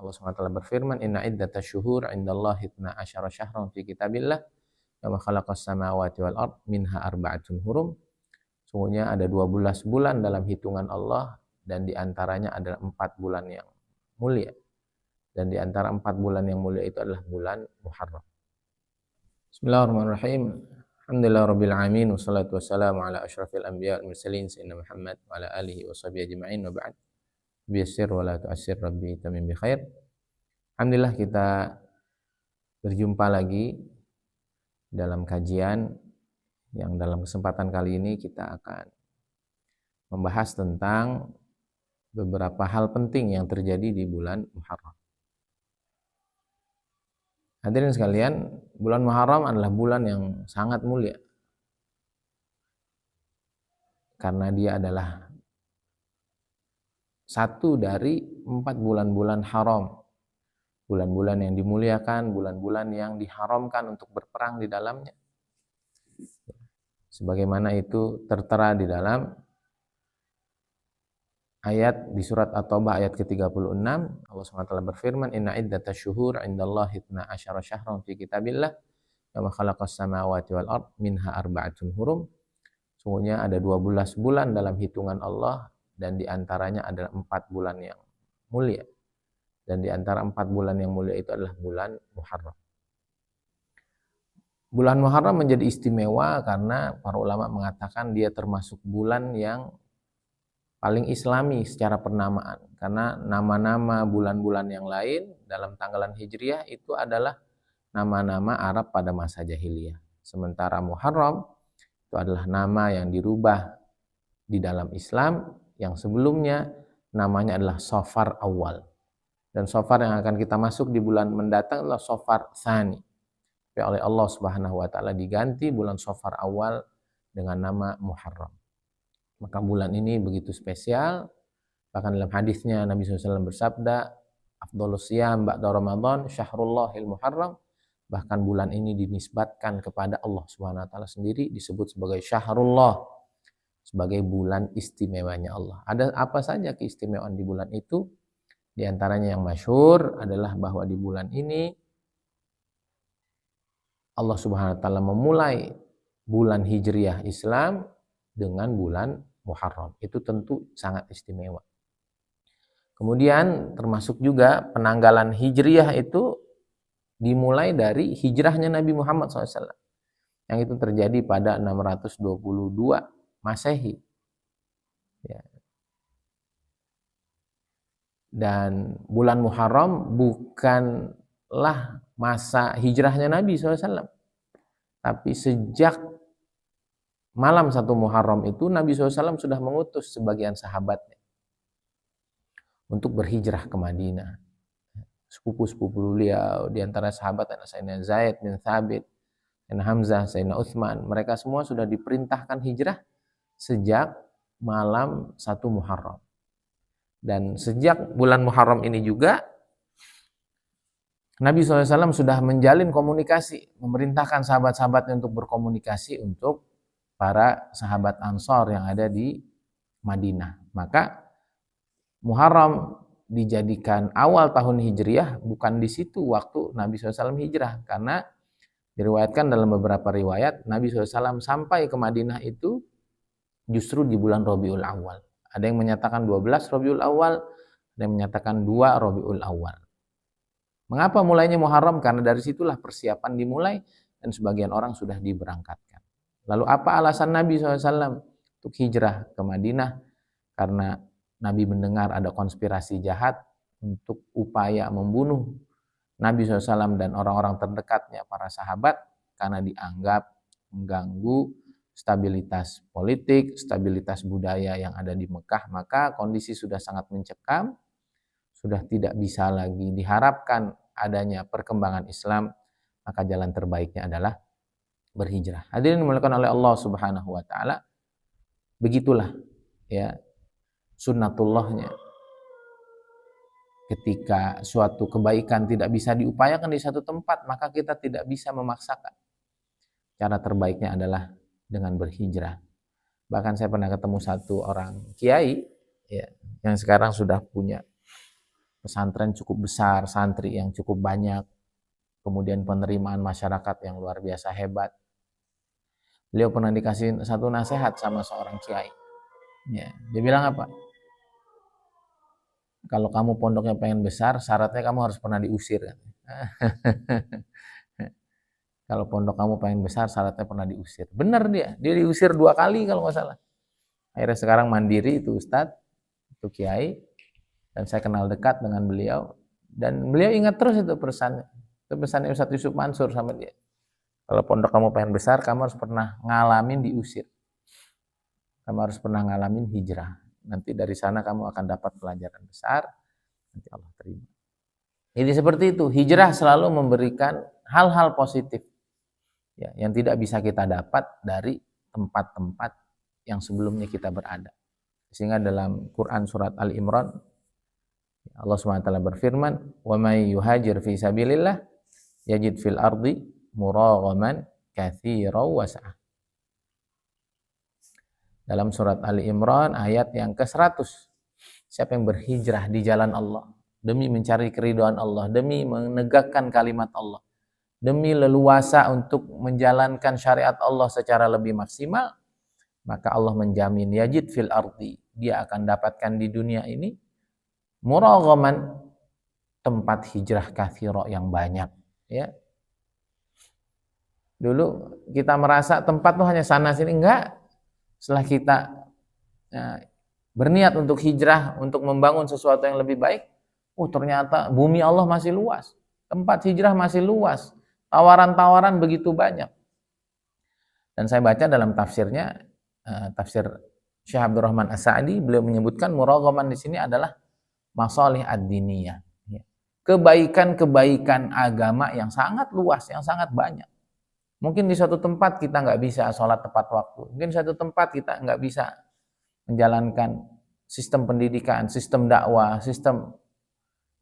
Allah SWT berfirman, "Inna iddatash syuhur 'indallahi 12 syahran fi kitabillah, wa ma khalaqas samawati wal ard minha arba'atun hurum." Sungguhnya ada 12 bulan dalam hitungan Allah, dan di antaranya adalah 4 bulan yang mulia. Dan di antara 4 bulan yang mulia itu adalah bulan Muharram. Bismillahirrahmanirrahim. Alhamdulillah rabbil alamin, wassalatu wassalamu ala asyrafil anbiya wal mursalin sayyidina Muhammad wa ala alihi wa sahbihi ajma'in, wa ba'd. Biyassir wa la tu'assir rabbi tamim bi khair. Alhamdulillah kita berjumpa lagi dalam kajian yang dalam kesempatan kali ini kita akan membahas tentang beberapa hal penting yang terjadi di bulan Muharram. Hadirin sekalian, bulan Muharram adalah bulan yang sangat mulia karena dia adalah satu dari 4 bulan-bulan haram, bulan-bulan yang dimuliakan, bulan-bulan yang diharamkan untuk berperang di dalamnya. Sebagaimana itu tertera di dalam ayat di surat At-Taubah ayat ke-36, Allah SWT berfirman, "Inna iddatash syuhur 'indallahi 12 syahran fi kitabillah, wa ma khalaqas samawati wal ard minha arba'atun hurum." Sungguhnya ada 12 bulan dalam hitungan Allah, dan di antaranya adalah 4 bulan yang mulia. Dan di antara 4 bulan yang mulia itu adalah bulan Muharram. Bulan Muharram menjadi istimewa karena para ulama mengatakan dia termasuk bulan yang paling islami secara pernamaan, karena nama-nama bulan-bulan yang lain dalam tanggalan Hijriah itu adalah nama-nama Arab pada masa jahiliyah. Sementara Muharram itu adalah nama yang dirubah di dalam Islam, yang sebelumnya namanya adalah Safar Awal. Dan Safar yang akan kita masuk di bulan mendatang adalah Safar Tsani. Tapi oleh Allah Subhanahu wa taala diganti bulan Safar Awal dengan nama Muharram. Maka bulan ini begitu spesial. Bahkan dalam hadisnya Nabi SAW bersabda, "Afdhalus siyam ba'da Ramadan syahrullahil Muharram." Bahkan bulan ini dinisbatkan kepada Allah Subhanahu wa taala sendiri, disebut sebagai Syahrullah, sebagai bulan istimewanya Allah. Ada apa saja keistimewaan di bulan itu? Di antaranya yang masyhur adalah bahwa di bulan ini Allah Subhanahu wa taala memulai bulan Hijriah Islam dengan bulan Muharram. Itu tentu sangat istimewa. Kemudian termasuk juga penanggalan Hijriah itu dimulai dari hijrahnya Nabi Muhammad SAW, yang itu terjadi pada 622 Masehi. Ya. Dan bulan Muharram bukanlah masa hijrahnya Nabi SAW, tapi sejak malam 1 Muharram itu Nabi SAW sudah mengutus sebagian sahabatnya untuk berhijrah ke Madinah. Sepupu-sepupu beliau, di antara sahabat ada Sayyidina Zaid bin Thabit, Sayyidina Hamzah, Sayyidina Utsman. Mereka semua sudah diperintahkan hijrah sejak malam 1 Muharram. Dan sejak bulan Muharram ini juga Nabi SAW sudah menjalin komunikasi, memerintahkan sahabat-sahabatnya untuk berkomunikasi untuk para sahabat Ansor yang ada di Madinah. Maka Muharram dijadikan awal tahun Hijriah bukan di situ waktu Nabi SAW hijrah, karena diriwayatkan dalam beberapa riwayat Nabi SAW sampai ke Madinah itu justru di bulan Rabiul Awal. Ada yang menyatakan 12 Rabiul Awal, ada yang menyatakan 2 Rabiul Awal. Mengapa mulainya Muharram? Karena dari situlah persiapan dimulai dan sebagian orang sudah diberangkatkan. Lalu apa alasan Nabi SAW untuk hijrah ke Madinah? Karena Nabi mendengar ada konspirasi jahat untuk upaya membunuh Nabi SAW dan orang-orang terdekatnya, para sahabat, karena dianggap mengganggu stabilitas politik, stabilitas budaya yang ada di Mekah. Maka kondisi sudah sangat mencekam, sudah tidak bisa lagi diharapkan adanya perkembangan Islam, maka jalan terbaiknya adalah berhijrah. Hadirin dimuliakan oleh Allah Subhanahu wa taala. Begitulah ya sunnatullahnya. Ketika suatu kebaikan tidak bisa diupayakan di satu tempat, maka kita tidak bisa memaksakan. Cara terbaiknya adalah dengan berhijrah. Bahkan saya pernah ketemu satu orang kiai ya, yang sekarang sudah punya pesantren cukup besar, santri yang cukup banyak, kemudian penerimaan masyarakat yang luar biasa hebat. Beliau pernah dikasih satu nasihat sama seorang kiai. Ya, dia bilang apa? Kalau kamu pondoknya pengen besar, syaratnya kamu harus pernah diusir. Kalau pondok kamu pengen besar, syaratnya pernah diusir. Benar dia diusir 2 kali kalau nggak salah. Akhirnya sekarang mandiri itu Ustadz, itu kiai, dan saya kenal dekat dengan beliau. Dan beliau ingat terus itu pesannya. Itu pesannya Ustadz Yusuf Mansur sama dia. Kalau pondok kamu pengen besar, kamu harus pernah ngalamin diusir. Kamu harus pernah ngalamin hijrah. Nanti dari sana kamu akan dapat pelajaran besar. Nanti Allah terima. Jadi seperti itu, hijrah selalu memberikan hal-hal positif ya, yang tidak bisa kita dapat dari tempat-tempat yang sebelumnya kita berada. Sehingga dalam Quran surat Al-Imran Allah SWT berfirman, "Wa may yuhajir fi sabilillah yajid fil ardi muraghaman katsiran wa sa'ah." Dalam surat Ali Imran ayat yang ke-100. Siapa yang berhijrah di jalan Allah demi mencari keridhaan Allah, demi menegakkan kalimat Allah, demi leluasa untuk menjalankan syariat Allah secara lebih maksimal, maka Allah menjamin yajid fil ardi, dia akan dapatkan di dunia ini muraghaman, tempat hijrah katsira yang banyak, ya. Dulu kita merasa tempat tuh hanya sana sini, enggak. Setelah kita berniat untuk hijrah, untuk membangun sesuatu yang lebih baik, ternyata bumi Allah masih luas, tempat hijrah masih luas, tawaran-tawaran begitu banyak. Dan saya baca dalam tafsirnya, tafsir Syekh Abdurrahman As-Sa'di, beliau menyebutkan muraghaman di sini adalah masalih ad-diniyah, kebaikan-kebaikan agama yang sangat luas, yang sangat banyak. Mungkin di suatu tempat kita nggak bisa sholat tepat waktu. Mungkin di suatu tempat kita nggak bisa menjalankan sistem pendidikan, sistem dakwah, sistem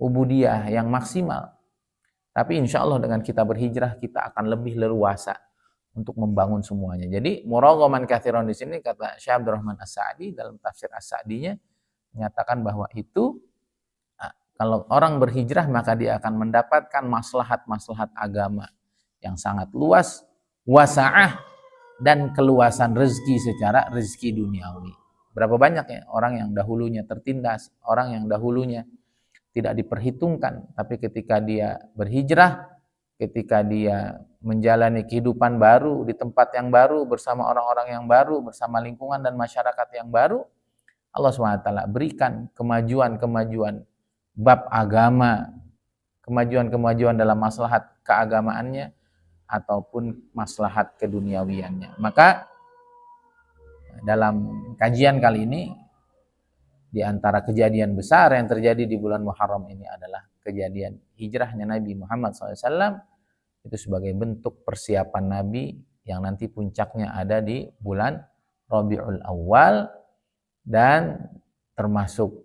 ubudiyah yang maksimal. Tapi insya Allah dengan kita berhijrah, kita akan lebih leluasa untuk membangun semuanya. Jadi muraghaman katsiran di sini kata Syekh Abdurrahman As-Sa'di dalam tafsir As-Sa'dinya menyatakan bahwa itu kalau orang berhijrah maka dia akan mendapatkan maslahat-maslahat agama yang sangat luas, wasa'ah, dan keluasan rezeki secara rezeki duniawi. Berapa banyak ya orang yang dahulunya tertindas, orang yang dahulunya tidak diperhitungkan, tapi ketika dia berhijrah, ketika dia menjalani kehidupan baru di tempat yang baru, bersama orang-orang yang baru, bersama lingkungan dan masyarakat yang baru, Allah SWT berikan kemajuan-kemajuan bab agama, kemajuan-kemajuan dalam maslahat keagamaannya, ataupun maslahat keduniawiannya. Maka dalam kajian kali ini, di antara kejadian besar yang terjadi di bulan Muharram ini adalah kejadian hijrahnya Nabi Muhammad SAW, itu sebagai bentuk persiapan Nabi yang nanti puncaknya ada di bulan Rabiul Awal, dan termasuk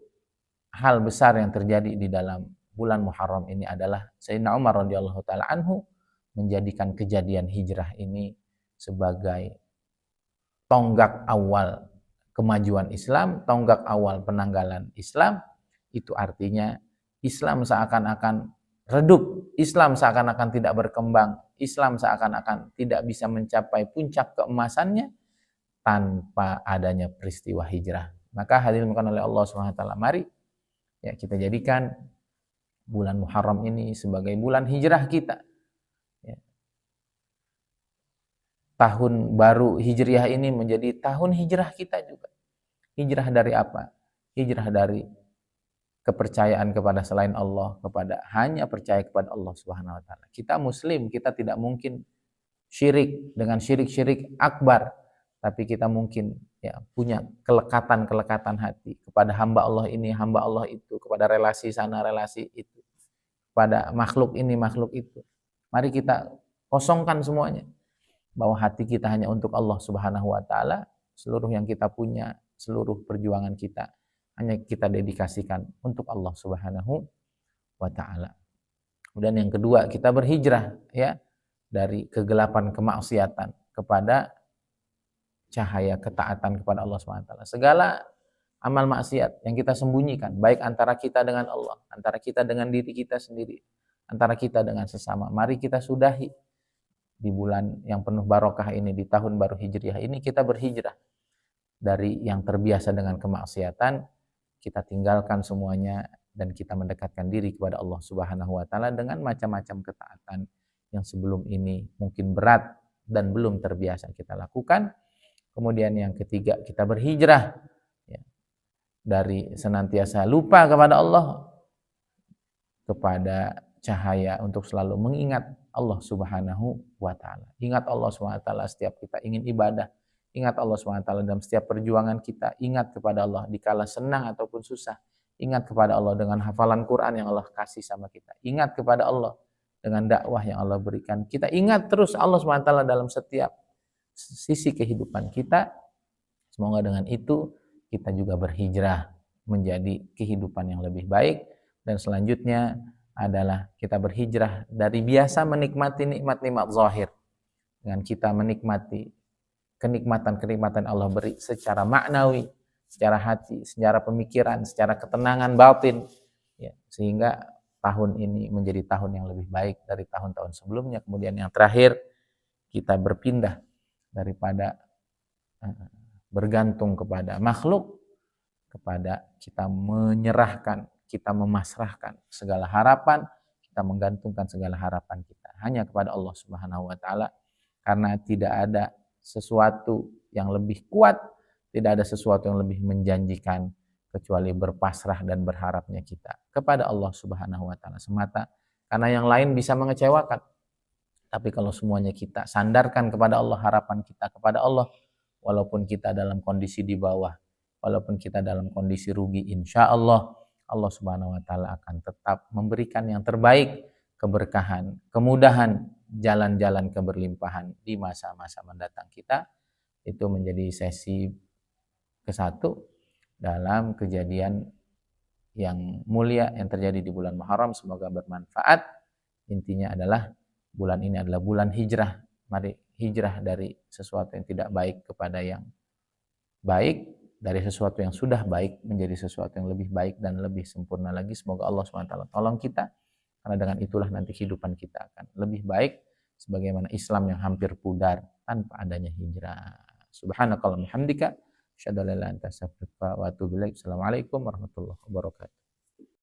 hal besar yang terjadi di dalam bulan Muharram ini adalah Sayyidina Umar radhiyallahu taala anhu menjadikan kejadian hijrah ini sebagai tonggak awal kemajuan Islam, tonggak awal penanggalan Islam. Itu artinya Islam seakan-akan redup, Islam seakan-akan tidak berkembang, Islam seakan-akan tidak bisa mencapai puncak keemasannya tanpa adanya peristiwa hijrah. Maka hadirin oleh Allah SWT, mari ya kita jadikan bulan Muharram ini sebagai bulan hijrah kita. Tahun baru Hijriah ini menjadi tahun hijrah kita juga. Hijrah dari apa? Hijrah dari kepercayaan kepada selain Allah, kepada hanya percaya kepada Allah Subhanahu wa taala. Kita muslim, kita tidak mungkin syirik dengan syirik-syirik akbar, tapi kita mungkin ya punya kelekatan-kelekatan hati kepada hamba Allah ini, hamba Allah itu, kepada relasi sana, relasi itu, kepada makhluk ini, makhluk itu. Mari kita kosongkan semuanya, bahwa hati kita hanya untuk Allah Subhanahu wa taala, seluruh yang kita punya, seluruh perjuangan kita hanya kita dedikasikan untuk Allah Subhanahu wa taala. Kemudian yang kedua, kita berhijrah ya dari kegelapan kemaksiatan kepada cahaya ketaatan kepada Allah Subhanahu wa taala. Segala amal maksiat yang kita sembunyikan, baik antara kita dengan Allah, antara kita dengan diri kita sendiri, antara kita dengan sesama. Mari kita sudahi di bulan yang penuh barokah ini, di tahun baru Hijriah ini, kita berhijrah dari yang terbiasa dengan kemaksiatan, kita tinggalkan semuanya dan kita mendekatkan diri kepada Allah Subhanahu wa taala dengan macam-macam ketaatan yang sebelum ini mungkin berat dan belum terbiasa kita lakukan. Kemudian yang ketiga, kita berhijrah ya, dari senantiasa lupa kepada Allah kepada cahaya untuk selalu mengingat Allah Subhanahu wa taala. Ingat Allah Subhanahu wa taala setiap kita ingin ibadah. Ingat Allah Subhanahu wa taala dalam setiap perjuangan kita. Ingat kepada Allah dikala senang ataupun susah. Ingat kepada Allah dengan hafalan Quran yang Allah kasih sama kita. Ingat kepada Allah dengan dakwah yang Allah berikan. Kita ingat terus Allah Subhanahu wa taala dalam setiap sisi kehidupan kita. Semoga dengan itu kita juga berhijrah menjadi kehidupan yang lebih baik. Dan selanjutnya adalah kita berhijrah dari biasa menikmati nikmat-nikmat zahir dengan kita menikmati kenikmatan-kenikmatan Allah beri secara maknawi, secara hati, secara pemikiran, secara ketenangan batin ya, sehingga tahun ini menjadi tahun yang lebih baik dari tahun-tahun sebelumnya. Kemudian yang terakhir, kita berpindah daripada bergantung kepada makhluk kepada kita menyerahkan, kita memasrahkan segala harapan, kita menggantungkan segala harapan kita hanya kepada Allah Subhanahu wa taala, karena tidak ada sesuatu yang lebih kuat, tidak ada sesuatu yang lebih menjanjikan kecuali berpasrah dan berharapnya kita kepada Allah Subhanahu wa taala semata, karena yang lain bisa mengecewakan. Tapi kalau semuanya kita sandarkan kepada Allah, harapan kita kepada Allah, walaupun kita dalam kondisi di bawah, walaupun kita dalam kondisi rugi, insya Allah Allah Subhanahu wa taala akan tetap memberikan yang terbaik, keberkahan, kemudahan, jalan-jalan keberlimpahan di masa-masa mendatang kita. Itu menjadi sesi ke-1 dalam kejadian yang mulia yang terjadi di bulan Muharram. Semoga bermanfaat. Intinya adalah bulan ini adalah bulan hijrah. Mari hijrah dari sesuatu yang tidak baik kepada yang baik, dari sesuatu yang sudah baik menjadi sesuatu yang lebih baik dan lebih sempurna lagi. Semoga Allah SWT tolong kita, karena dengan itulah nanti kehidupan kita akan lebih baik, sebagaimana Islam yang hampir pudar tanpa adanya hijrah. Subhanakallahumma hamdika asyhadu an la ilaha illa anta astaghfiruka wa atubu ilaik. Assalamualaikum warahmatullahi wabarakatuh.